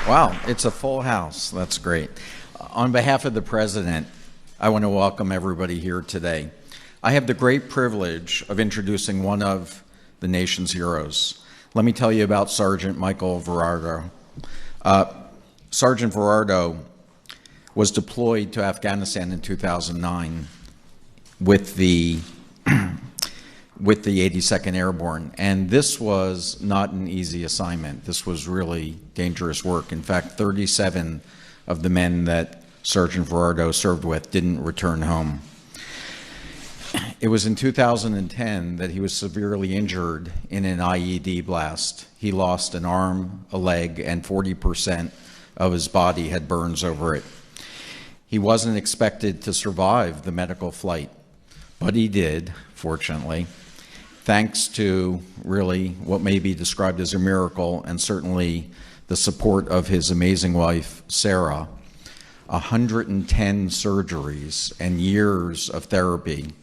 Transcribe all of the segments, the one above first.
Wow, it's a full house. That's great. On behalf of the President, I want to welcome everybody here today. I have the great privilege of introducing one of the nation's heroes. Let me tell you about Sergeant Michael Verardo. Sergeant Verardo was deployed to Afghanistan in 2009 with the 82nd Airborne, and this was not an easy assignment. This was really dangerous work. In fact, 37 of the men that Sergeant Verardo served with didn't return home. It was in 2010 that he was severely injured in an IED blast. He lost an arm, a leg, and 40% of his body had burns over it. He wasn't expected to survive the medical flight, but he did, fortunately, thanks to really what may be described as a miracle, and certainly the support of his amazing wife, Sarah. 110 surgeries and years of therapy.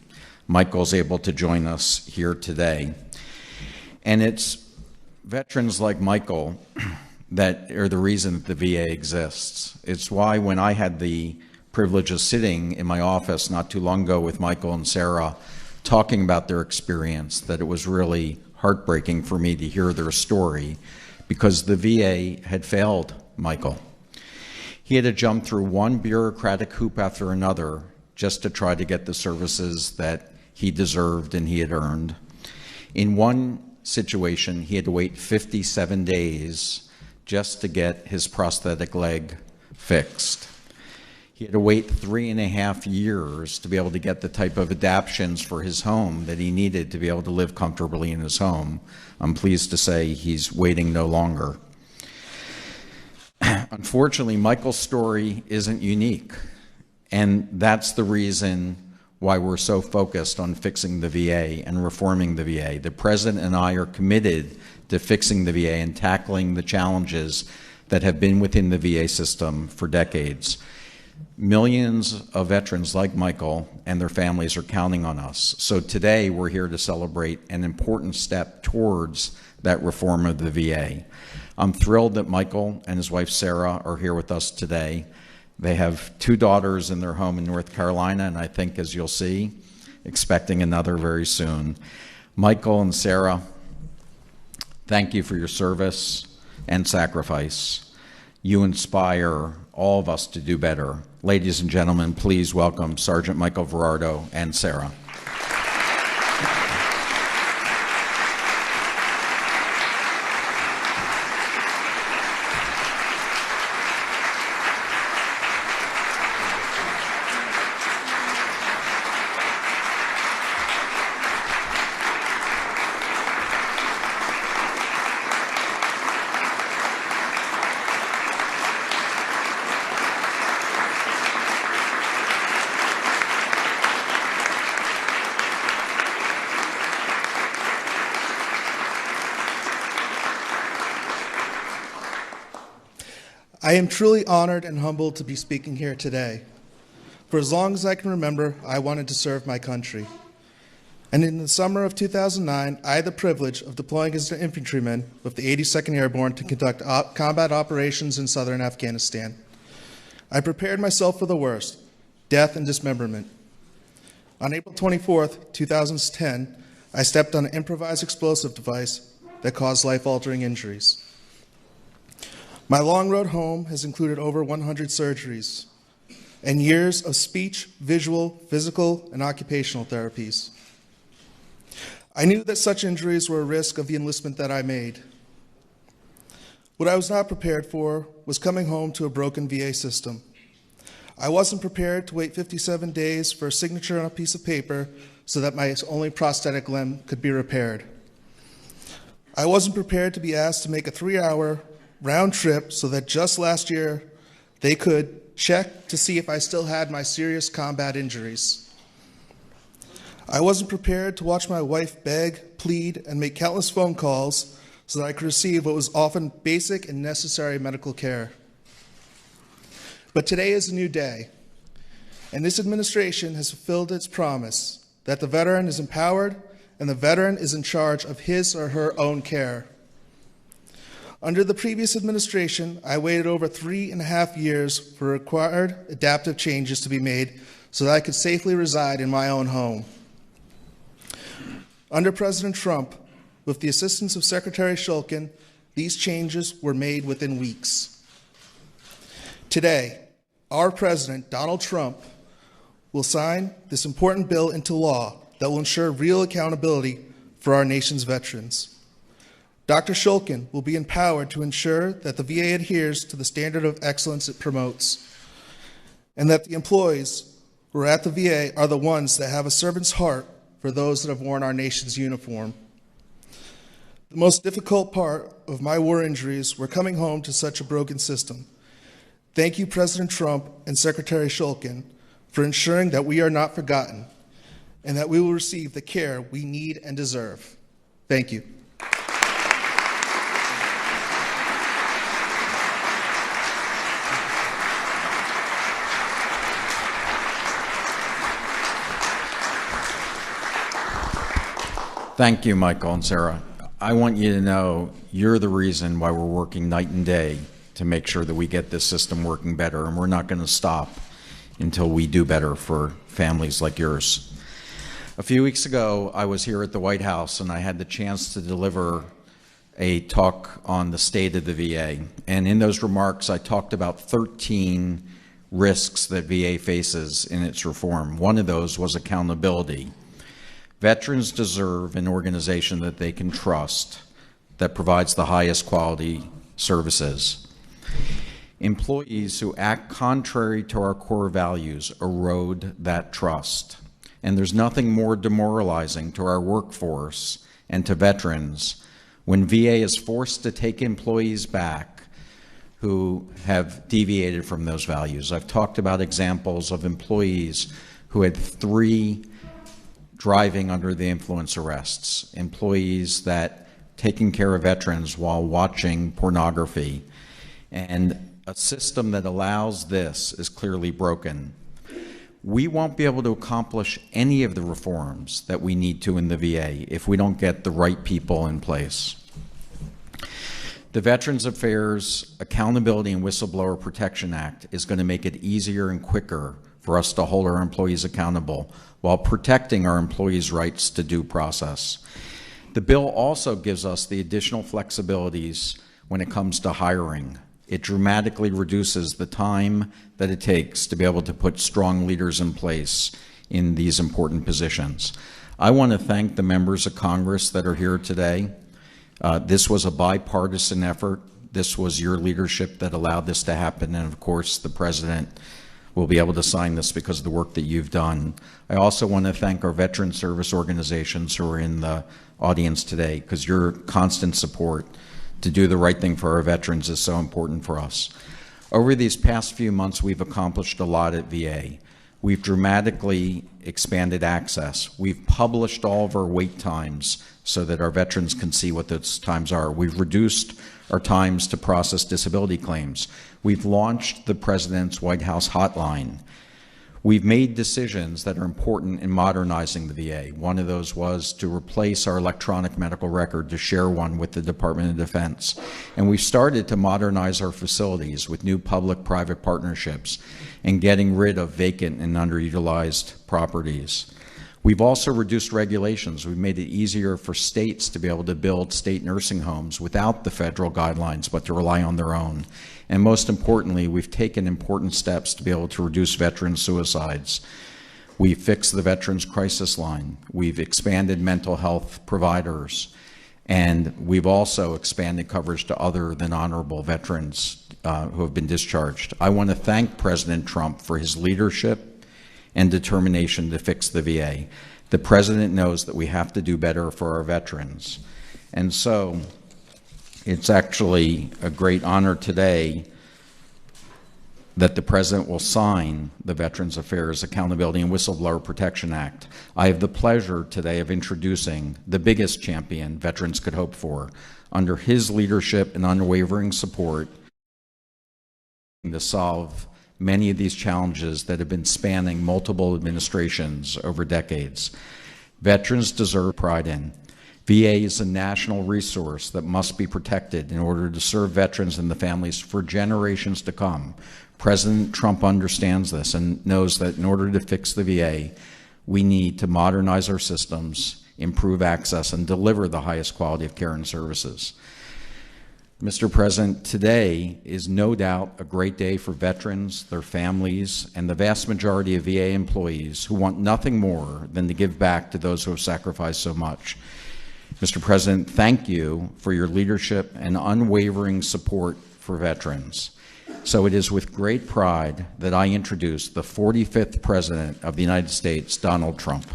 Michael's able to join us here today. And it's veterans like Michael that are the reason that the VA exists. It's why when I had the privilege of sitting in my office not too long ago with Michael and Sarah talking about their experience, that it was really heartbreaking for me to hear their story, because the VA had failed Michael. He had to jump through one bureaucratic hoop after another just to try to get the services that he deserved and he had earned. In one situation, he had to wait 57 days just to get his prosthetic leg fixed. He had to wait 3.5 years to be able to get the type of adaptations for his home that he needed to be able to live comfortably in his home. I'm pleased to say he's waiting no longer. Unfortunately, Michael's story isn't unique, and that's the reason why we're so focused on fixing the VA and reforming the VA. The President and I are committed to fixing the VA and tackling the challenges that have been within the VA system for decades. Millions of veterans like Michael and their families are counting on us. So today we're here to celebrate an important step towards that reform of the VA. I'm thrilled that Michael and his wife Sarah are here with us today. They have 2 daughters in their home in North Carolina, and I think, as you'll see, expecting another very soon. Michael and Sarah, thank you for your service and sacrifice. You inspire all of us to do better. Ladies and gentlemen, please welcome Sergeant Michael Verardo and Sarah. I am truly honored and humbled to be speaking here today. For as long as I can remember, I wanted to serve my country. And in the summer of 2009, I had the privilege of deploying as an infantryman with the 82nd Airborne to conduct combat operations in southern Afghanistan. I prepared myself for the worst, death and dismemberment. On April 24th, 2010, I stepped on an improvised explosive device that caused life-altering injuries. My long road home has included over 100 surgeries and years of speech, visual, physical, and occupational therapies. I knew that such injuries were a risk of the enlistment that I made. What I was not prepared for was coming home to a broken VA system. I wasn't prepared to wait 57 days for a signature on a piece of paper so that my only prosthetic limb could be repaired. I wasn't prepared to be asked to make a 3-hour round trip so that just last year they could check to see if I still had my serious combat injuries. I wasn't prepared to watch my wife beg, plead, and make countless phone calls so that I could receive what was often basic and necessary medical care. But today is a new day, and this administration has fulfilled its promise that the veteran is empowered and the veteran is in charge of his or her own care. Under the previous administration, I waited over 3.5 years for required adaptive changes to be made so that I could safely reside in my own home. Under President Trump, with the assistance of Secretary Shulkin, these changes were made within weeks. Today, our President, Donald Trump, will sign this important bill into law that will ensure real accountability for our nation's veterans. Dr. Shulkin will be empowered to ensure that the VA adheres to the standard of excellence it promotes, and that the employees who are at the VA are the ones that have a servant's heart for those that have worn our nation's uniform. The most difficult part of my war injuries were coming home to such a broken system. Thank you, President Trump and Secretary Shulkin, for ensuring that we are not forgotten and that we will receive the care we need and deserve. Thank you. Thank you, Michael and Sarah. I want you to know you're the reason why we're working night and day to make sure that we get this system working better, and we're not going to stop until we do better for families like yours. A few weeks ago, I was here at the White House, and I had the chance to deliver a talk on the state of the VA. And in those remarks, I talked about 13 risks that VA faces in its reform. One of those was accountability. Veterans deserve an organization that they can trust, that provides the highest quality services. Employees who act contrary to our core values erode that trust. And there's nothing more demoralizing to our workforce and to veterans when VA is forced to take employees back who have deviated from those values. I've talked about examples of employees who had 3 driving under the influence arrests, employees that taking care of veterans while watching pornography, and a system that allows this is clearly broken. We won't be able to accomplish any of the reforms that we need to in the VA if we don't get the right people in place. The Veterans Affairs Accountability and Whistleblower Protection Act is going to make it easier and quicker for us to hold our employees accountable while protecting our employees' rights to due process. The bill also gives us the additional flexibilities when it comes to hiring. It dramatically reduces the time that it takes to be able to put strong leaders in place in these important positions. I want to thank the members of Congress that are here today. This was a bipartisan effort. This was your leadership that allowed this to happen, and of course the President will be able to sign this because of the work that you've done. I also want to thank our veteran service organizations who are in the audience today, because your constant support to do the right thing for our veterans is so important for us. Over these past few months, we've accomplished a lot at VA. We've dramatically expanded access. We've published all of our wait times so that our veterans can see what those times are. We've reduced our times to process disability claims. We've launched the President's White House hotline. We've made decisions that are important in modernizing the VA. One of those was to replace our electronic medical record, to share one with the Department of Defense. And we've started to modernize our facilities with new public-private partnerships and getting rid of vacant and underutilized properties. We've also reduced regulations. We've made it easier for states to be able to build state nursing homes without the federal guidelines, but to rely on their own. And most importantly, we've taken important steps to be able to reduce veteran suicides. We've fixed the Veterans Crisis Line. We've expanded mental health providers. And we've also expanded coverage to other than honorable veterans who have been discharged. I want to thank President Trump for his leadership and determination to fix the VA. The President knows that we have to do better for our veterans. And so it's actually a great honor today that the President will sign the Veterans Affairs Accountability and Whistleblower Protection Act. I have the pleasure today of introducing the biggest champion veterans could hope for. Under his leadership and unwavering support to solve many of these challenges that have been spanning multiple administrations over decades. Veterans deserve pride in. VA is a national resource that must be protected in order to serve veterans and the families for generations to come. President Trump understands this and knows that in order to fix the VA, we need to modernize our systems, improve access, and deliver the highest quality of care and services. Mr. President, today is no doubt a great day for veterans, their families, and the vast majority of VA employees who want nothing more than to give back to those who have sacrificed so much. Mr. President, thank you for your leadership and unwavering support for veterans. So it is with great pride that I introduce the 45th President of the United States, Donald Trump.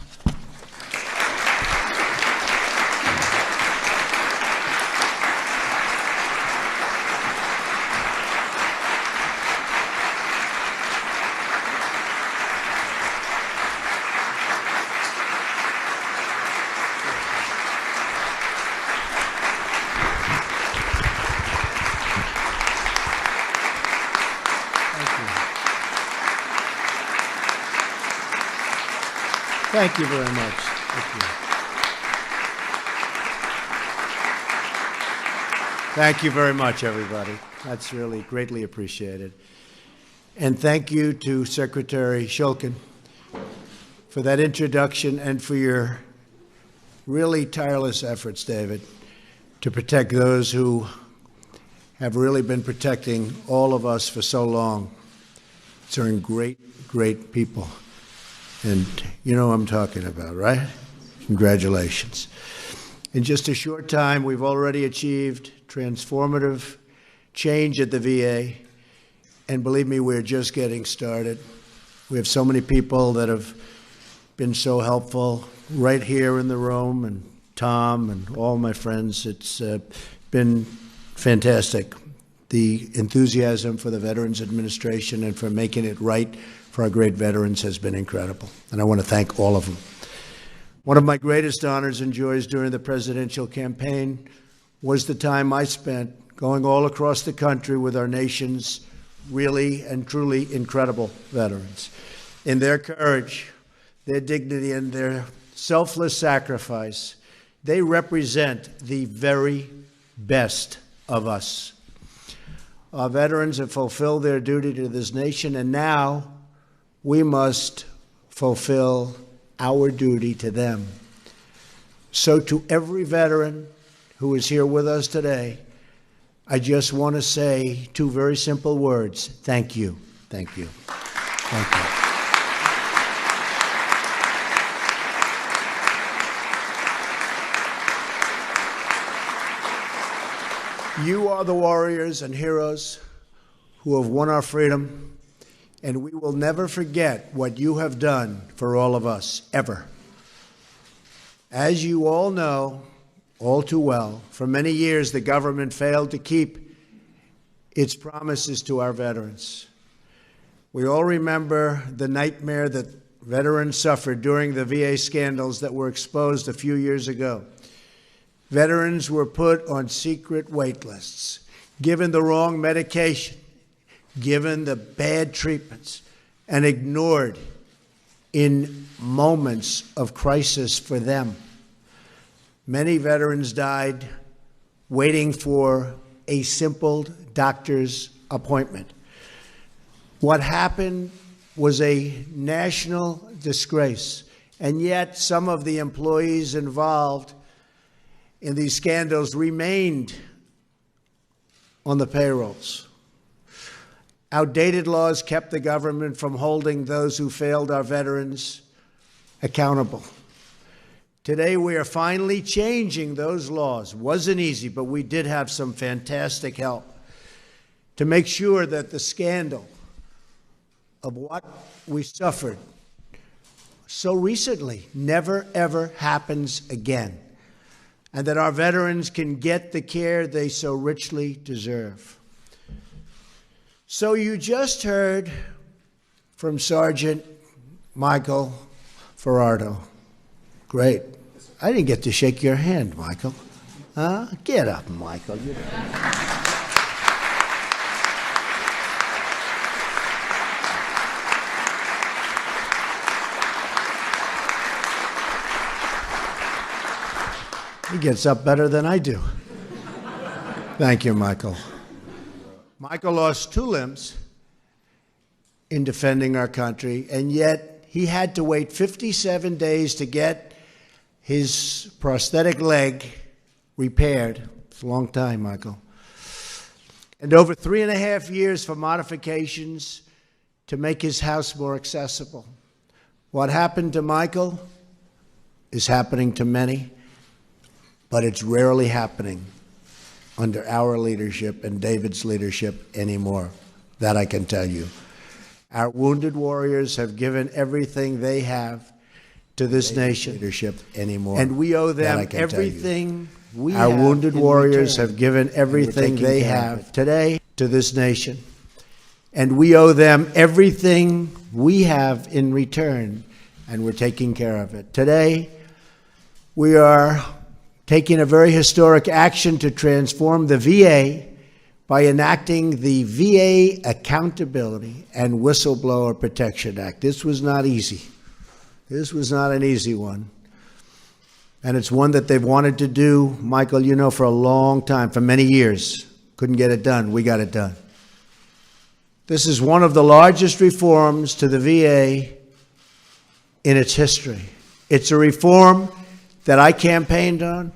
Thank you very much. Thank you. Thank you very much, everybody. That's really greatly appreciated. And thank you to Secretary Shulkin for that introduction and for your really tireless efforts, David, to protect those who have really been protecting all of us for so long. They're great, great people. And you know what I'm talking about, right? Congratulations. In just a short time, we've already achieved transformative change at the VA. And believe me, we're just getting started. We have so many people that have been so helpful right here in the room, and Tom and all my friends. It's been fantastic. The enthusiasm for the Veterans Administration and for making it right for our great veterans has been incredible, and I want to thank all of them. One of my greatest honors and joys during the presidential campaign was the time I spent going all across the country with our nation's really and truly incredible veterans. In their courage, their dignity, and their selfless sacrifice, they represent the very best of us. Our veterans have fulfilled their duty to this nation, and now we must fulfill our duty to them. So to every veteran who is here with us today, I just want to say two very simple words: thank you. Thank you. Thank you. You are the warriors and heroes who have won our freedom, and we will never forget what you have done for all of us, ever. As you all know, all too well, for many years the government failed to keep its promises to our veterans. We all remember the nightmare that veterans suffered during the VA scandals that were exposed a few years ago. Veterans were put on secret wait lists, given the wrong medication, given the bad treatments, and ignored in moments of crisis for them. Many veterans died waiting for a simple doctor's appointment. What happened was a national disgrace, and yet some of the employees involved in these scandals remained on the payrolls. Outdated laws kept the government from holding those who failed our veterans accountable. Today, we are finally changing those laws. Wasn't easy, but we did have some fantastic help to make sure that the scandal of what we suffered so recently never, ever happens again, and that our veterans can get the care they so richly deserve. So you just heard from Sergeant Michael Ferrardo. Great. I didn't get to shake your hand, Michael. Huh? Get up, Michael. He gets up better than I do. Thank you, Michael. Michael lost 2 limbs in defending our country, and yet he had to wait 57 days to get his prosthetic leg repaired. It's a long time, Michael. And over 3.5 years for modifications to make his house more accessible. What happened to Michael is happening to many, but it's rarely happening under our leadership and David's leadership anymore. That I can tell you. Our wounded warriors have given everything they have to this nation. Leadership anymore. And we owe them everything we have. Our wounded warriors have given everything they have today to this nation. And we owe them everything we have in return, and we're taking care of it. Today, we are taking a very historic action to transform the VA by enacting the VA Accountability and Whistleblower Protection Act. This was not easy. This was not an easy one. And it's one that they've wanted to do, Michael, you know, for a long time, for many years. Couldn't get it done. We got it done. This is one of the largest reforms to the VA in its history. It's a reform that I campaigned on,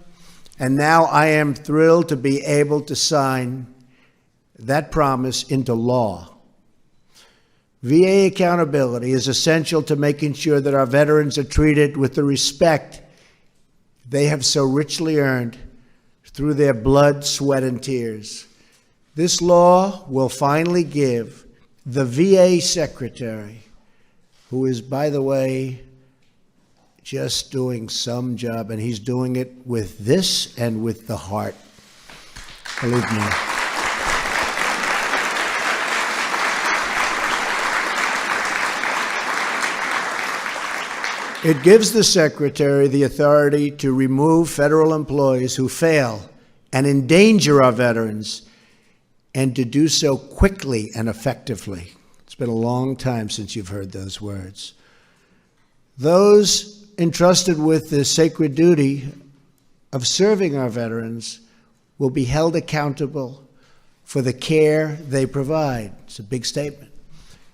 and now I am thrilled to be able to sign that promise into law. VA accountability is essential to making sure that our veterans are treated with the respect they have so richly earned through their blood, sweat, and tears. This law will finally give the VA secretary, who is, by the way, just doing some job, and he's doing it with this and with the heart. Believe me. It gives the Secretary the authority to remove federal employees who fail and endanger our veterans, and to do so quickly and effectively. It's been a long time since you've heard those words. Those entrusted with the sacred duty of serving our veterans will be held accountable for the care they provide. It's a big statement.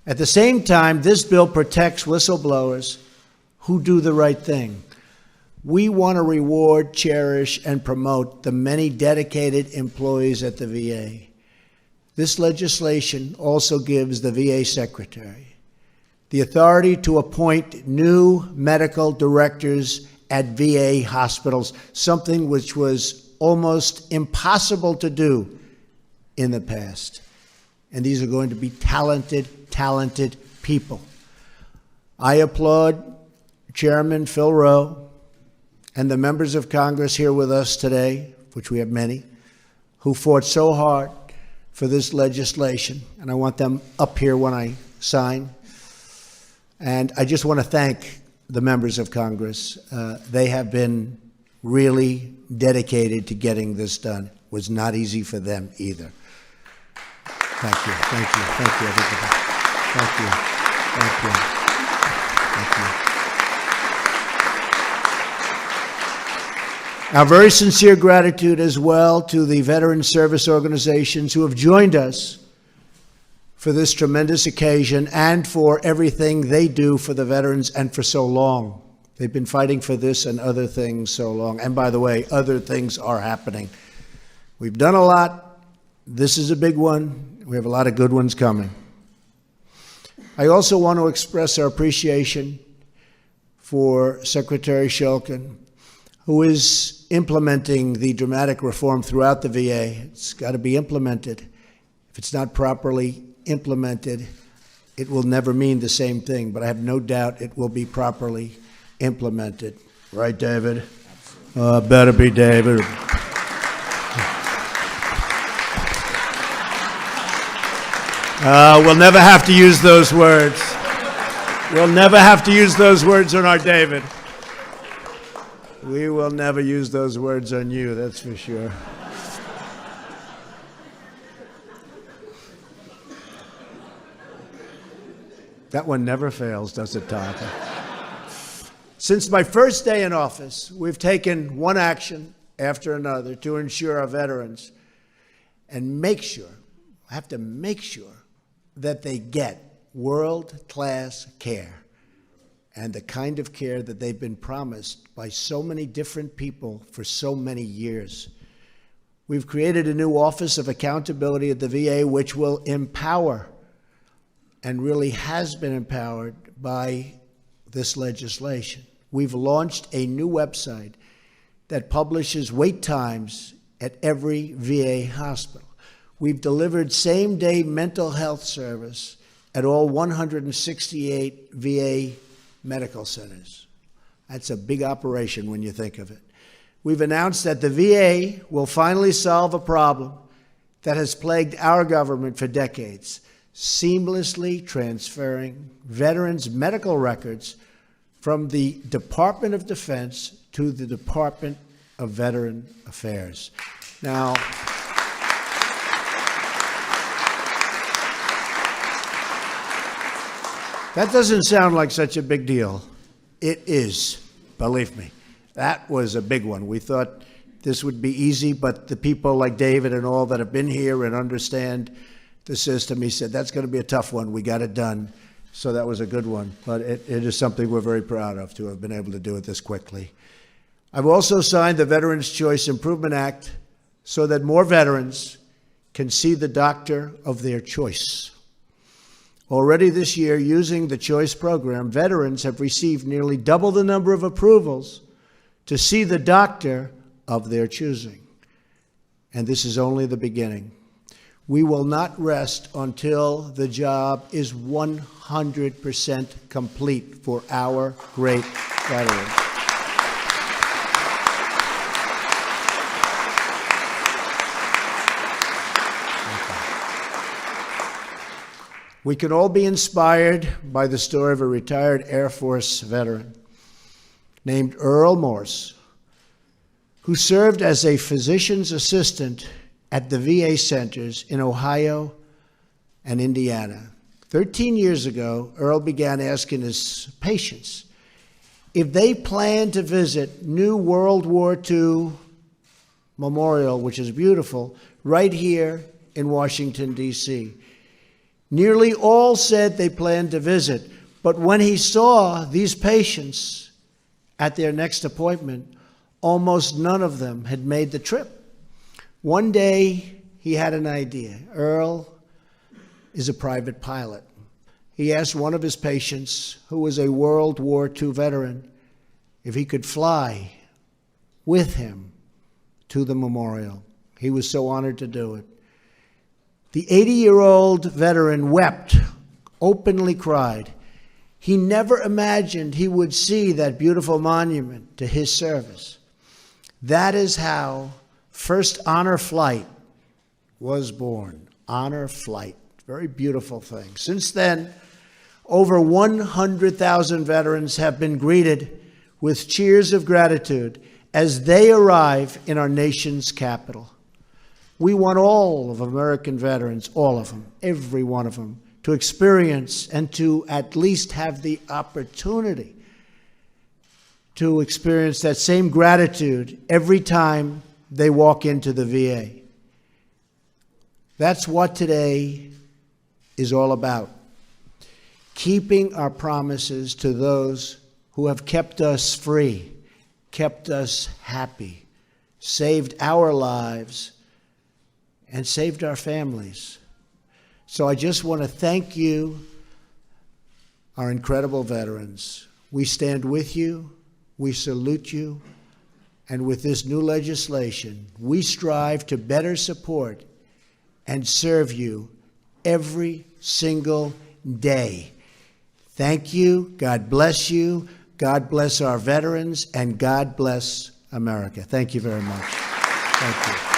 At the same time, this bill protects whistleblowers who do the right thing. We want to reward, cherish, and promote the many dedicated employees at the VA. This legislation also gives the VA Secretary the authority to appoint new medical directors at VA hospitals, something which was almost impossible to do in the past. And these are going to be talented people. I applaud Chairman Phil Rowe and the members of Congress here with us today, which we have many, who fought so hard for this legislation. And I want them up here when I sign. And I just want to thank the members of Congress. They have been really dedicated to getting this done. It was not easy for them either. Thank you, thank you, thank you, everybody. Thank you, thank you, thank you. Our very sincere gratitude as well to the veteran service organizations who have joined us for this tremendous occasion and for everything they do for the veterans and for so long. They've been fighting for this and other things so long. And by the way, other things are happening. We've done a lot. This is a big one. We have a lot of good ones coming. I also want to express our appreciation for Secretary Shulkin, who is implementing the dramatic reform throughout the VA. It's got to be implemented. If it's not properly implemented, it will never mean the same thing, but I have no doubt it will be properly implemented. Right, David? Better be David. We'll never have to use those words. We'll never have to use those words on our David. We will never use those words on you, that's for sure. That one never fails, does it, Tom? Since my first day in office, we've taken one action after another to ensure our veterans and have to make sure that they get world-class care and the kind of care that they've been promised by so many different people for so many years. We've created a new Office of Accountability at the VA, which will empower and really has been empowered by this legislation. We've launched a new website that publishes wait times at every VA hospital. We've delivered same-day mental health service at all 168 VA medical centers. That's a big operation when you think of it. We've announced that the VA will finally solve a problem that has plagued our government for decades, seamlessly transferring veterans' medical records from the Department of Defense to the Department of Veteran Affairs. Now, that doesn't sound like such a big deal. It is, believe me. That was a big one. We thought this would be easy, but the people like David and all that have been here and understand the system, he said, that's going to be a tough one. We got it done. So that was a good one. But it is something we're very proud of, to have been able to do it this quickly. I've also signed the Veterans Choice Improvement Act so that more veterans can see the doctor of their choice. Already this year, using the Choice program, veterans have received nearly double the number of approvals to see the doctor of their choosing. And this is only the beginning. We will not rest until the job is 100% complete for our great veterans. We can all be inspired by the story of a retired Air Force veteran named Earl Morse, who served as a physician's assistant at the VA centers in Ohio and Indiana. 13 years ago, Earl began asking his patients if they planned to visit new World War II memorial, which is beautiful, right here in Washington, D.C. Nearly all said they planned to visit, but when he saw these patients at their next appointment, almost none of them had made the trip. One day, he had an idea. Earl is a private pilot. He asked one of his patients, who was a World War II veteran, if he could fly with him to the memorial. He was so honored to do it. The 80-year-old veteran wept, openly cried. He never imagined he would see that beautiful monument to his service. That is how First Honor Flight was born. Honor Flight. Very beautiful thing. Since then, over 100,000 veterans have been greeted with cheers of gratitude as they arrive in our nation's capital. We want all of American veterans, all of them, every one of them, to experience and to at least have the opportunity to experience that same gratitude every time they walk into the VA. That's what today is all about. Keeping our promises to those who have kept us free, kept us happy, saved our lives, and saved our families. So I just want to thank you, our incredible veterans. We stand with you, we salute you, and with this new legislation, we strive to better support and serve you every single day. Thank you, God bless you, God bless our veterans, and God bless America. Thank you very much. Thank you.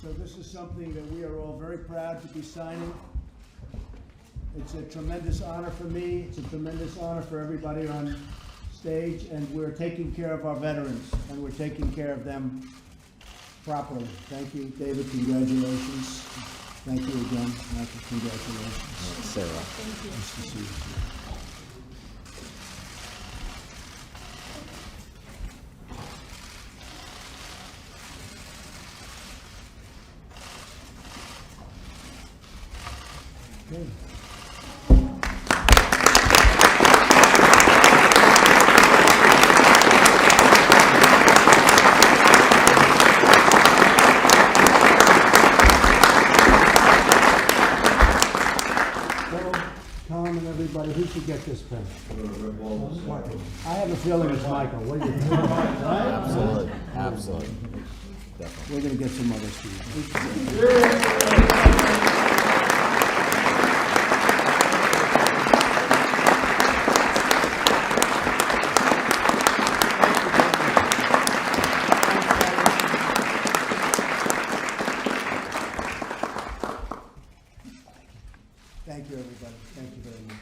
So this is something that we are all very proud to be signing. It's a tremendous honor for me. It's a tremendous honor for everybody on stage, and we're taking care of our veterans, and we're taking care of them properly. Thank you, David. Congratulations. Thank you again, Michael. Congratulations. Sarah. Thank you. Nice to see you. Okay. Tom and everybody, who should get this pen? Michael. I have a feeling it's Michael. What do you think? Absolutely. Absolutely. We're going to get some others to you. Thank you, everybody. Thank you very much.